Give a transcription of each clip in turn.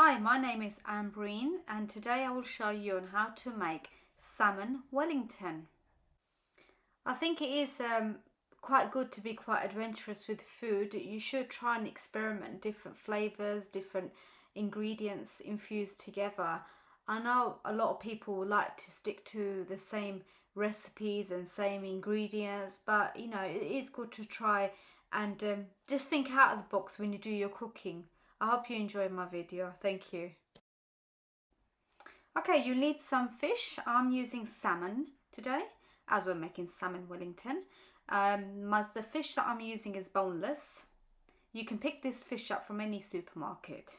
Hi, my name is Ambreen and today I will show you on how to make Salmon Wellington. I think it is quite good to be quite adventurous with food. You should try and experiment different flavors, different ingredients infused together. I know a lot of people like to stick to the same recipes and same ingredients, but you know, it is good to try and just think out of the box when you do your cooking. I hope you enjoyed my video. Thank you. Okay, you need some fish. I'm using salmon today as we're making Salmon Wellington. The fish that I'm using is boneless. You can pick this fish up from any supermarket.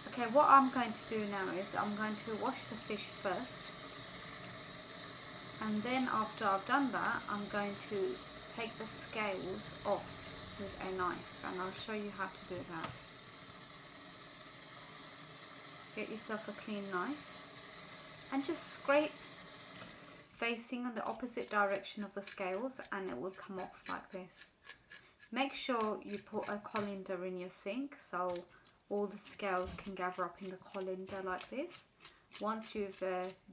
Okay, what I'm going to do now is I'm going to wash the fish first. And then after I've done that, I'm going to take the scales off with a knife, and I'll show you how to do that. Get yourself a clean knife and just scrape facing on the opposite direction of the scales and it will come off like this. Make sure you put a colander in your sink so all the scales can gather up in the colander like this. Once you've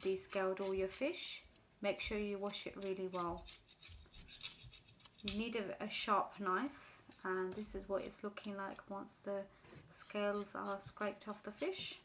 descaled all your fish, make sure you wash it really well. You need a sharp knife, and this is what it's looking like once the scales are scraped off the fish.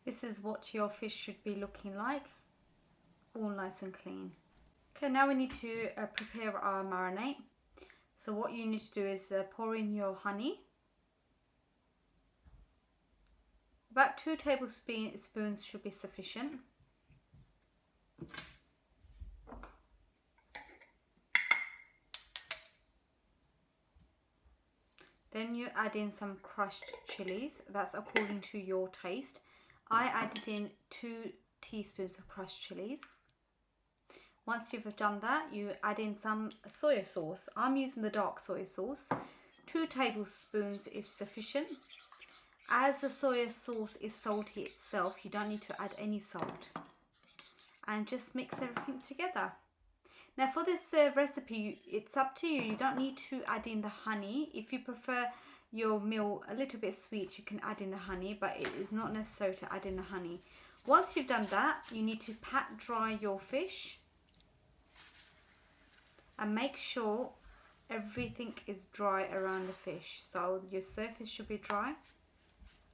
This is what your fish should be looking like, all nice and clean. Okay, now we need to prepare our marinade. So what you need to do is pour in your honey. About 2 tablespoons should be sufficient. Then you add in some crushed chilies. That's according to your taste. I added in 2 teaspoons of crushed chilies. Once you've done that, you add in some soy sauce. I'm using the dark soy sauce. 2 tablespoons is sufficient. As the soy sauce is salty itself, you don't need to add any salt. And just mix everything together. Now for this recipe, it's up to you. You don't need to add in the honey. If you prefer your meal a little bit sweet, you can add in the honey, but it is not necessary to add in the honey. Once you've done that, you need to pat dry your fish and make sure everything is dry around the fish. So your surface should be dry,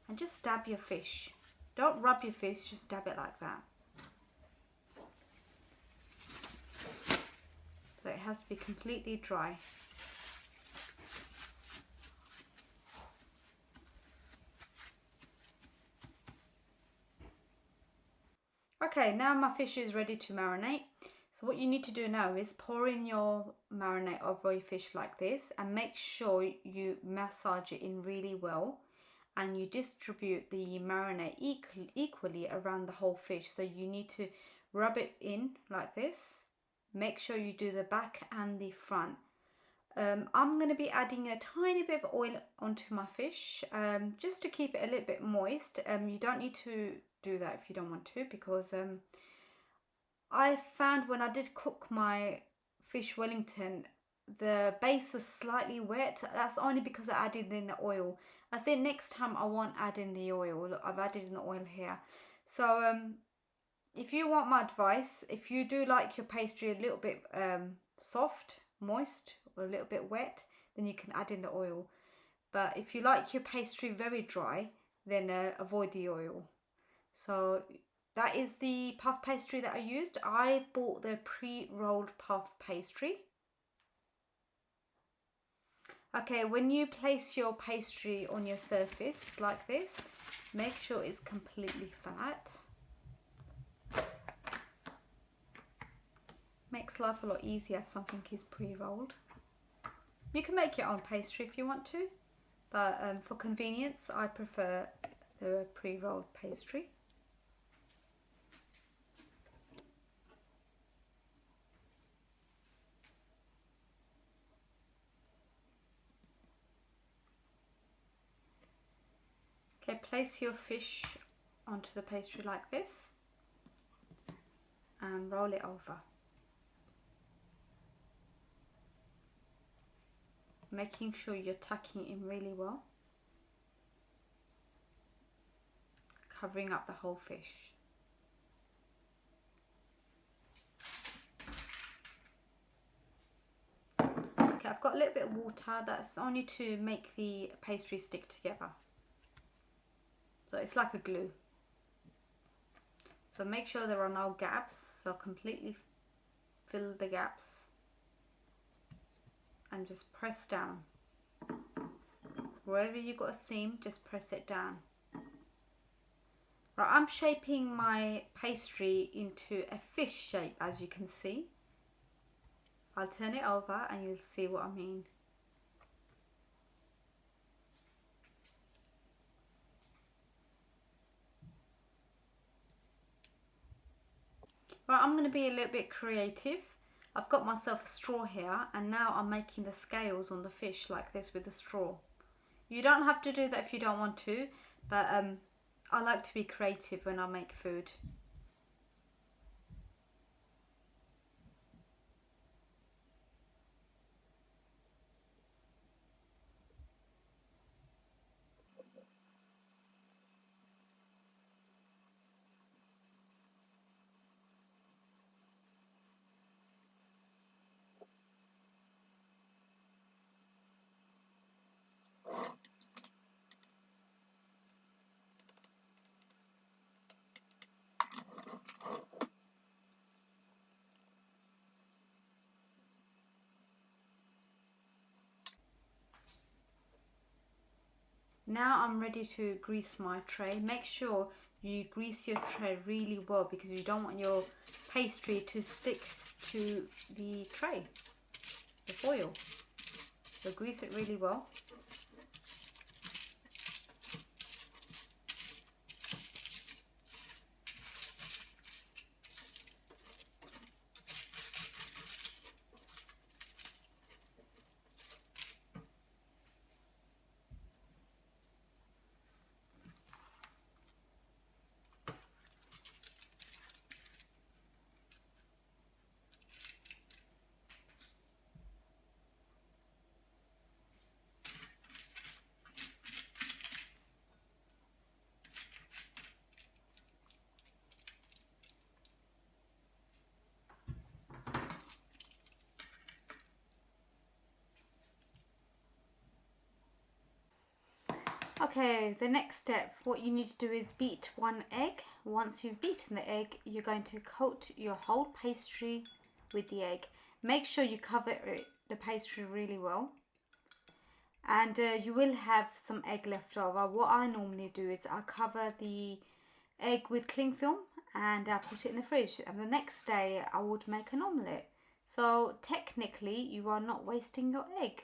and just dab your fish. Don't rub your fish, just dab it like that. So it has to be completely dry. Okay, now my fish is ready to marinate. So what you need to do now is pour in your marinade of roe fish like this, and make sure you massage it in really well, and you distribute the marinade equally around the whole fish. So you need to rub it in like this. Make sure you do the back and the front. I'm going to be adding a tiny bit of oil onto my fish, just to keep it a little bit moist. You don't need to do that if you don't want to, because I found when I did cook my fish Wellington, the base was slightly wet. That's only because I added in the oil. I think next time I won't add in the oil. Look, I've added in the oil here. So if you want my advice, if you do like your pastry a little bit soft, moist, or a little bit wet, then you can add in the oil. But if you like your pastry very dry, then avoid the oil. So that is the puff pastry that I used. I bought the pre-rolled puff pastry. Okay, when you place your pastry on your surface like this, make sure it's completely flat. Makes life a lot easier if something is pre-rolled. You can make your own pastry if you want to, but for convenience I prefer the pre-rolled pastry. Okay, place your fish onto the pastry like this and roll it over, making sure you're tucking it in really well, covering up the whole fish. Okay, I've got a little bit of water. That's only to make the pastry stick together. So it's like a glue. So make sure there are no gaps. So completely fill the gaps and just press down. Wherever you've got a seam, just press it down. Right, I'm shaping my pastry into a fish shape, as you can see. I'll turn it over and you'll see what I mean. Right, I'm going to be a little bit creative. I've got myself a straw here, and now I'm making the scales on the fish like this with the straw. You don't have to do that if you don't want to, but I like to be creative when I make food. Now I'm ready to grease my tray. Make sure you grease your tray really well, because you don't want your pastry to stick to the tray, the foil. So grease it really well. Okay, the next step, what you need to do is beat one egg. Once you've beaten the egg, you're going to coat your whole pastry with the egg. Make sure you cover the pastry really well. And you will have some egg left over. What I normally do is I cover the egg with cling film and I put it in the fridge, and the next day I would make an omelette. So technically you are not wasting your egg.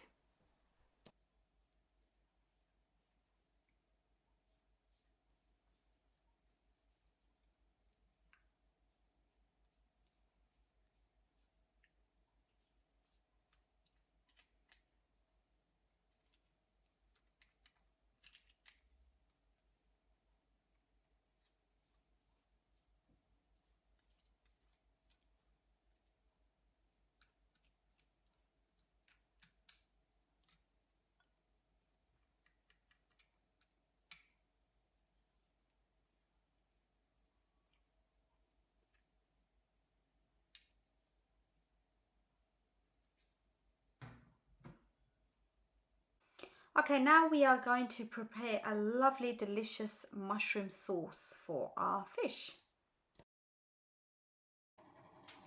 Okay, now we are going to prepare a lovely delicious mushroom sauce for our fish.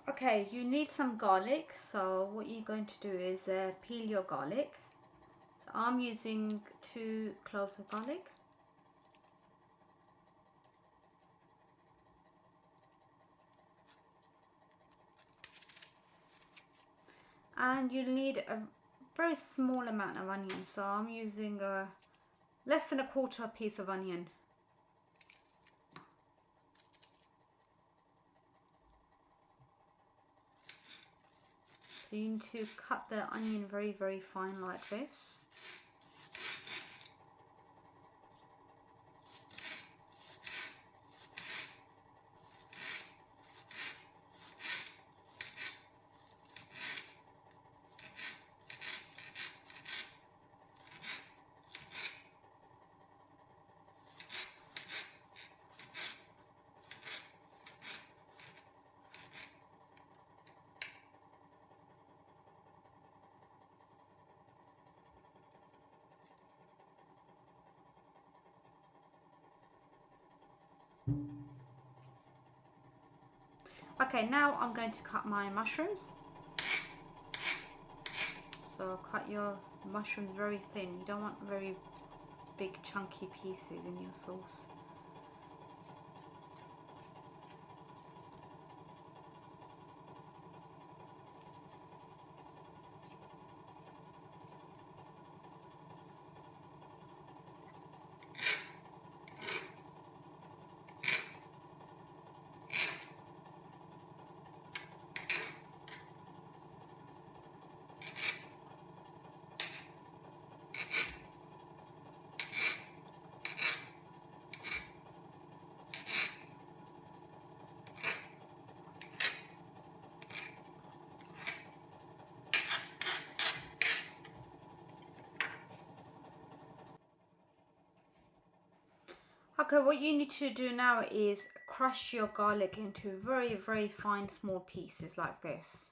Okay, you need some garlic, so what you're going to do is peel your garlic. So I'm using 2 cloves of garlic. And you'll need a very small amount of onion, so I'm using less than 1/4 piece of onion. So you need to cut the onion very, very fine like this. Okay, now I'm going to cut my mushrooms. So cut your mushrooms very thin. You don't want very big chunky pieces in your sauce. Okay, what you need to do now is crush your garlic into very, very fine small pieces like this.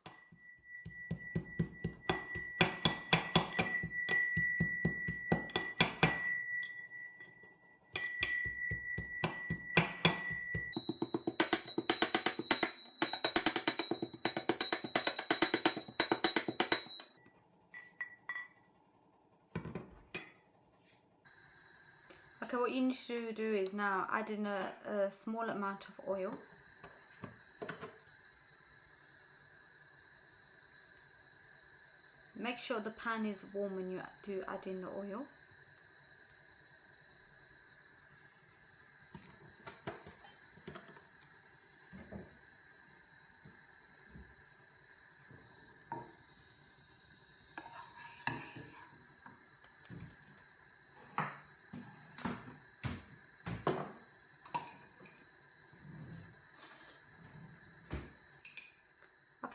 Okay, what you need to do is now add in a small amount of oil. Make sure the pan is warm when you do add in the oil.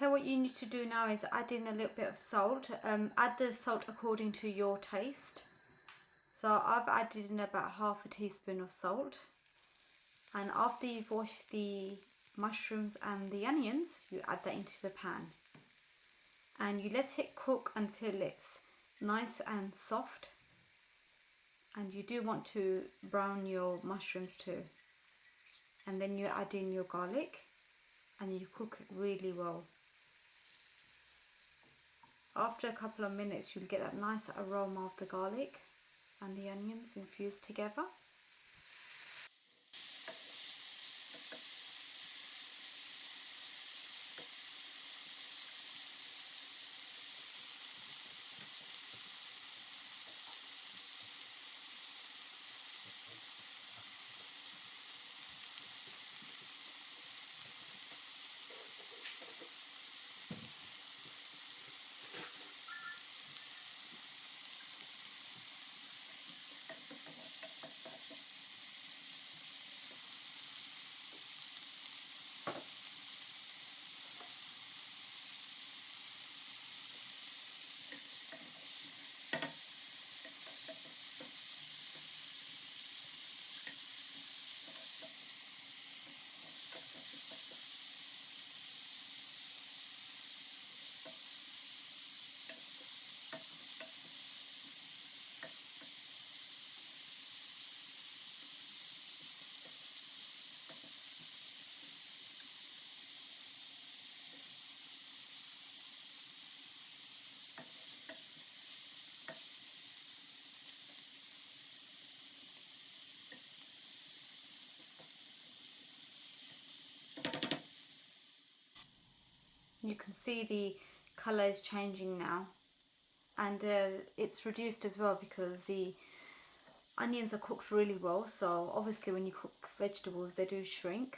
Okay, what you need to do now is add in a little bit of salt. Add the salt according to your taste. So I've added in about 1/2 teaspoon of salt. And after you've washed the mushrooms and the onions, you add that into the pan. And you let it cook until it's nice and soft. And you do want to brown your mushrooms too. And then you add in your garlic and you cook it really well. After a couple of minutes, you'll get that nice aroma of the garlic and the onions infused together. You can see the colour is changing now, and it's reduced as well because the onions are cooked really well. So obviously when you cook vegetables they do shrink.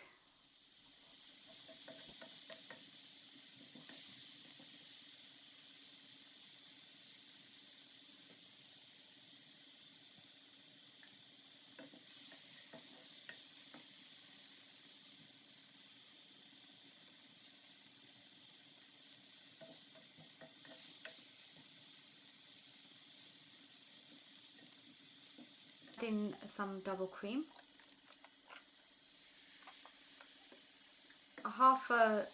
In some double cream, a half a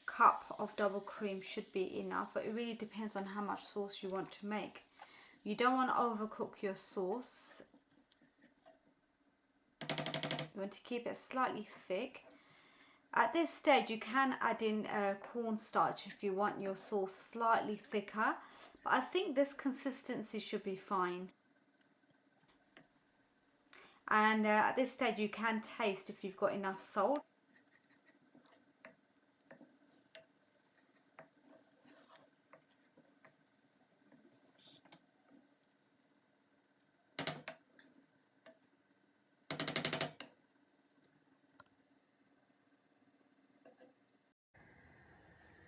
cup of double cream should be enough, but it really depends on how much sauce you want to make. You don't want to overcook your sauce. You want to keep it slightly thick. At this stage you can add in cornstarch if you want your sauce slightly thicker, but I think this consistency should be fine. And at this stage you can taste if you've got enough salt.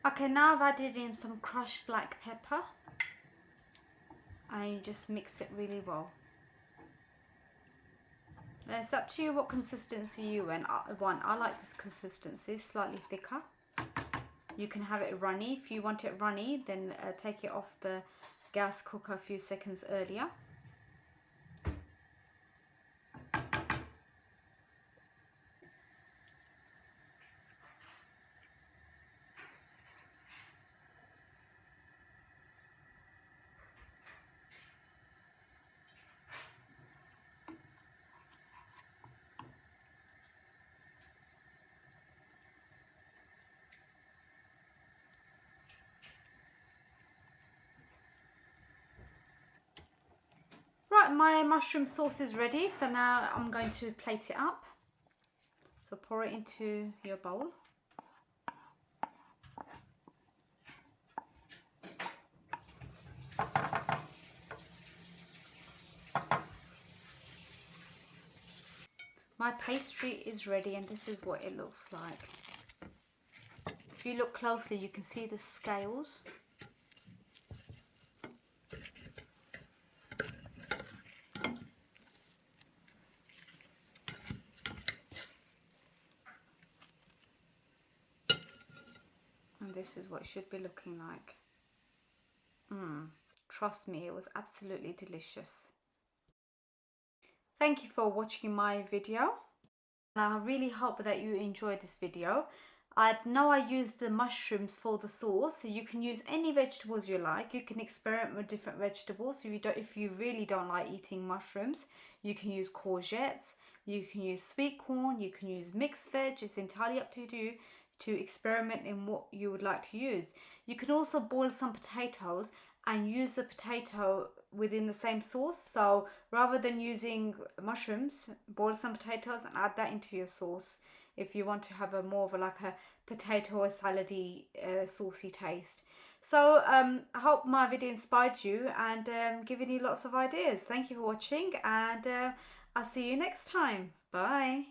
Okay, now I've added in some crushed black pepper and you just mix it really well. Now it's up to you what consistency you want. I like this consistency, slightly thicker. You can have it runny. If you want it runny, then take it off the gas cooker a few seconds earlier. Right, my mushroom sauce is ready, so now I'm going to plate it up. So pour it into your bowl. My pastry is ready and this is what it looks like. If you look closely you can see the scales. And this is what it should be looking like. Trust me, it was absolutely delicious. Thank you for watching my video. I really hope that you enjoyed this video. I know I used the mushrooms for the sauce, so you can use any vegetables you like. You can experiment with different vegetables. If you really don't like eating mushrooms, you can use courgettes, you can use sweet corn, you can use mixed veg. It's entirely up to you to experiment in what you would like to use. You can also boil some potatoes and use the potato within the same sauce. So rather than using mushrooms, boil some potatoes and add that into your sauce if you want to have a more of like a potato or salady saucy taste. So I hope my video inspired you and given you lots of ideas. Thank you for watching, and I'll see you next time. Bye.